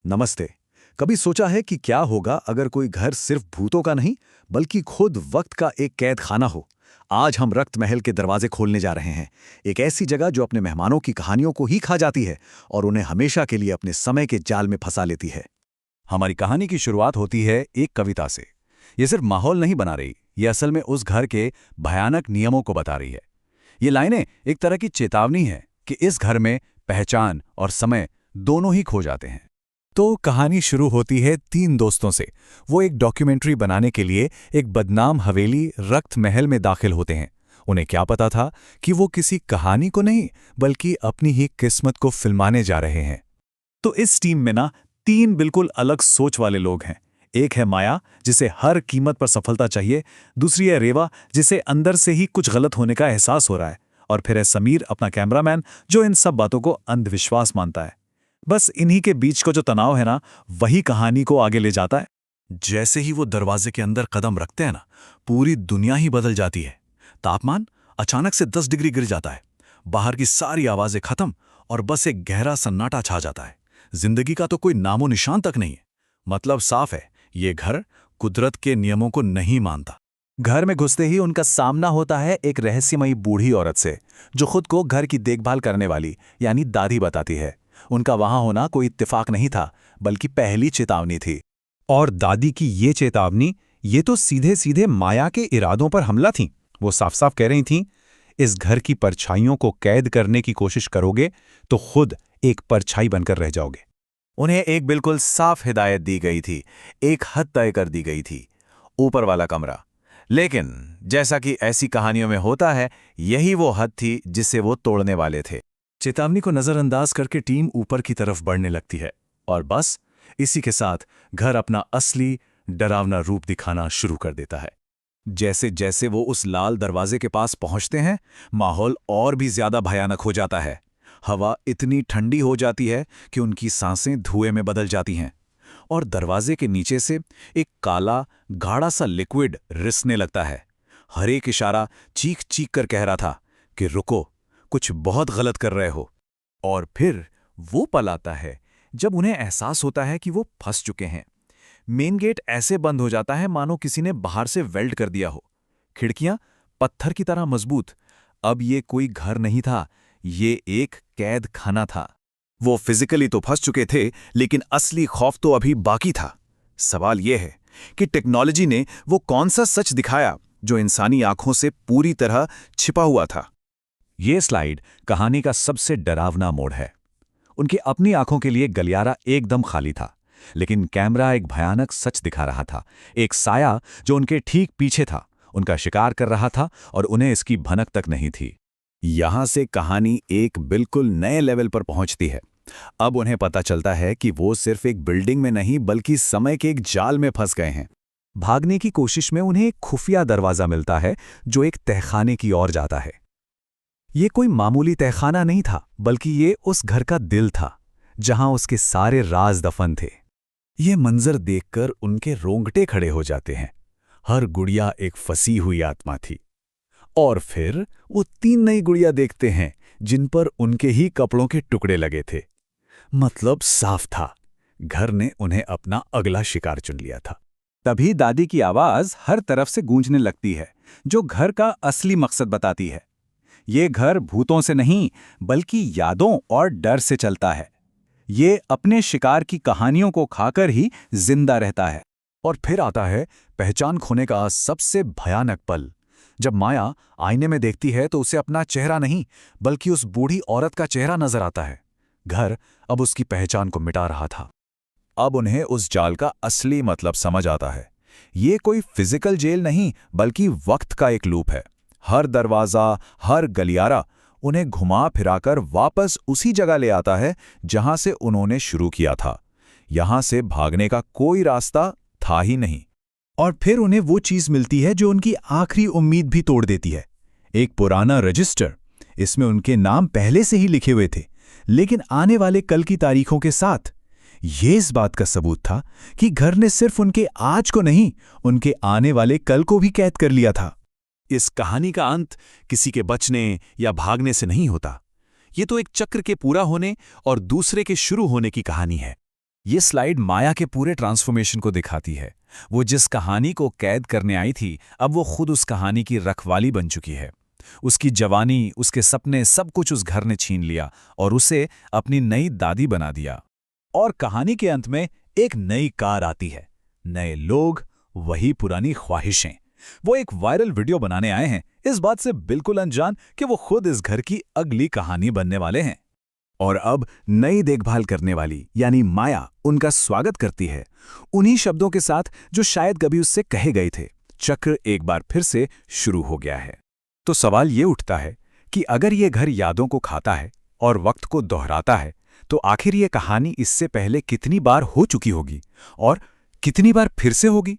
नमस्ते। कभी सोचा है कि क्या होगा अगर कोई घर सिर्फ भूतों का नहीं बल्कि खुद वक्त का एक कैद खाना हो। आज हम रक्त महल के दरवाजे खोलने जा रहे हैं। एक ऐसी जगह जो अपने मेहमानों की कहानियों को ही खा जाती है और उन्हें हमेशा के लिए अपने समय के जाल में फंसा लेती है। हमारी कहानी की शुरुआत होती है एक कविता से। ये सिर्फ माहौल नहीं बना रही, ये असल में उस घर के भयानक नियमों को बता रही है। ये लाइनें एक तरह की चेतावनी है कि इस घर में पहचान और समय दोनों ही खो जाते हैं। तो कहानी शुरू होती है तीन दोस्तों से। वो एक डॉक्यूमेंट्री बनाने के लिए एक बदनाम हवेली रक्त महल में दाखिल होते हैं। उन्हें क्या पता था कि वो किसी कहानी को नहीं बल्कि अपनी ही किस्मत को फिल्माने जा रहे हैं। तो इस टीम में ना तीन बिल्कुल अलग सोच वाले लोग हैं। एक है माया, जिसे हर कीमत पर सफलता चाहिए। दूसरी है रेवा, जिसे अंदर से ही कुछ गलत होने का एहसास हो रहा है। और फिर है समीर, अपना कैमरामैन, जो इन सब बातों को अंधविश्वास मानता है। बस इन्हीं के बीच का जो तनाव है ना, वही कहानी को आगे ले जाता है। जैसे ही वो दरवाजे के अंदर कदम रखते हैं ना, पूरी दुनिया ही बदल जाती है। तापमान अचानक से 10 डिग्री गिर जाता है। बाहर की सारी आवाजें खत्म और बस एक गहरा सन्नाटा छा जाता है। जिंदगी का तो कोई नामो निशान तक नहीं है। मतलब साफ है, ये घर कुदरत के नियमों को नहीं मानता। घर में घुसते ही उनका सामना होता है एक रहस्यमयी बूढ़ी औरत से, जो खुद को घर की देखभाल करने वाली यानी दादी बताती है। उनका वहां होना कोई इत्तेफाक नहीं था, बल्कि पहली चेतावनी थी। और दादी की ये चेतावनी, ये तो सीधे सीधे माया के इरादों पर हमला थी। वो साफ साफ कह रही थीं, इस घर की परछाइयों को कैद करने की कोशिश करोगे तो खुद एक परछाई बनकर रह जाओगे। उन्हें एक बिल्कुल साफ हिदायत दी गई थी, एक हद तय कर दी गई थी, ऊपर वाला कमरा। लेकिन जैसा कि ऐसी कहानियों में होता है, यही वो हद थी जिसे वो तोड़ने वाले थे। चेतावनी को नजरअंदाज करके टीम ऊपर की तरफ बढ़ने लगती है और बस इसी के साथ घर अपना असली डरावना रूप दिखाना शुरू कर देता है। जैसे जैसे वो उस लाल दरवाजे के पास पहुंचते हैं, माहौल और भी ज्यादा भयानक हो जाता है। हवा इतनी ठंडी हो जाती है कि उनकी सांसें धुएं में बदल जाती हैं और दरवाजे के नीचे से एक काला गाढ़ा सा लिक्विड रिसने लगता है। हर एक इशारा चीख चीख कर कह रहा था कि रुको, कुछ बहुत गलत कर रहे हो। और फिर वो पल आता है जब उन्हें एहसास होता है कि वो फंस चुके हैं। मेन गेट ऐसे बंद हो जाता है मानो किसी ने बाहर से वेल्ड कर दिया हो। खिड़कियां पत्थर की तरह मजबूत। अब ये कोई घर नहीं था, ये एक कैद खाना था। वो फिजिकली तो फंस चुके थे, लेकिन असली खौफ तो अभी बाकी था। सवाल ये है कि टेक्नोलॉजी ने वो कौन सा सच दिखाया जो इंसानी आंखों से पूरी तरह छिपा हुआ था। ये स्लाइड कहानी का सबसे डरावना मोड़ है। उनकी अपनी आंखों के लिए गलियारा एकदम खाली था, लेकिन कैमरा एक भयानक सच दिखा रहा था। एक साया जो उनके ठीक पीछे था, उनका शिकार कर रहा था और उन्हें इसकी भनक तक नहीं थी। यहां से कहानी एक बिल्कुल नए लेवल पर पहुंचती है। अब उन्हें पता चलता है कि वो सिर्फ एक बिल्डिंग में नहीं बल्कि समय के एक जाल में फंस गए हैं। भागने की कोशिश में उन्हें एक खुफिया दरवाजा मिलता है जो एक तहखाने की ओर जाता है। ये कोई मामूली तहखाना नहीं था, बल्कि ये उस घर का दिल था, जहां उसके सारे राज दफन थे। ये मंजर देखकर उनके रोंगटे खड़े हो जाते हैं। हर गुड़िया एक फंसी हुई आत्मा थी। और फिर वो तीन नई गुड़िया देखते हैं जिन पर उनके ही कपड़ों के टुकड़े लगे थे। मतलब साफ था, घर ने उन्हें अपना अगला शिकार चुन लिया था। तभी दादी की आवाज हर तरफ से गूंजने लगती है, जो घर का असली मकसद बताती है। ये घर भूतों से नहीं बल्कि यादों और डर से चलता है। ये अपने शिकार की कहानियों को खाकर ही जिंदा रहता है। और फिर आता है पहचान खोने का सबसे भयानक पल। जब माया आईने में देखती है तो उसे अपना चेहरा नहीं बल्कि उस बूढ़ी औरत का चेहरा नजर आता है। घर अब उसकी पहचान को मिटा रहा था। अब उन्हें उस जाल का असली मतलब समझ आता है। ये कोई फिजिकल जेल नहीं बल्कि वक्त का एक लूप है। हर दरवाजा, हर गलियारा उन्हें घुमा फिराकर वापस उसी जगह ले आता है जहां से उन्होंने शुरू किया था। यहां से भागने का कोई रास्ता था ही नहीं। और फिर उन्हें वो चीज मिलती है जो उनकी आखिरी उम्मीद भी तोड़ देती है। एक पुराना रजिस्टर। इसमें उनके नाम पहले से ही लिखे हुए थे, लेकिन आने वाले कल की तारीखों के साथ। ये इस बात का सबूत था कि घर ने सिर्फ उनके आज को नहीं, उनके आने वाले कल को भी कैद कर लिया था। इस कहानी का अंत किसी के बचने या भागने से नहीं होता। ये तो एक चक्र के पूरा होने और दूसरे के शुरू होने की कहानी है। ये स्लाइड माया के पूरे ट्रांसफॉर्मेशन को दिखाती है। वो जिस कहानी को कैद करने आई थी, अब वो खुद उस कहानी की रखवाली बन चुकी है। उसकी जवानी, उसके सपने, सब कुछ उस घर ने छीन लिया और उसे अपनी नई दादी बना दिया। और कहानी के अंत में एक नई कार आती है, नए लोग, वही पुरानी ख्वाहिशें। वो एक वायरल वीडियो बनाने आए हैं, इस बात से बिल्कुल अनजान कि वो खुद इस घर की अगली कहानी बनने वाले हैं। और अब नई देखभाल करने वाली यानी माया उनका स्वागत करती है, उन्हीं शब्दों के साथ जो शायद कभी उससे कहे गए थे। चक्र एक बार फिर से शुरू हो गया है। तो सवाल ये उठता है कि अगर ये घर यादों को खाता है और वक्त को दोहराता है, तो आखिर ये कहानी इससे पहले कितनी बार हो चुकी होगी और कितनी बार फिर से होगी?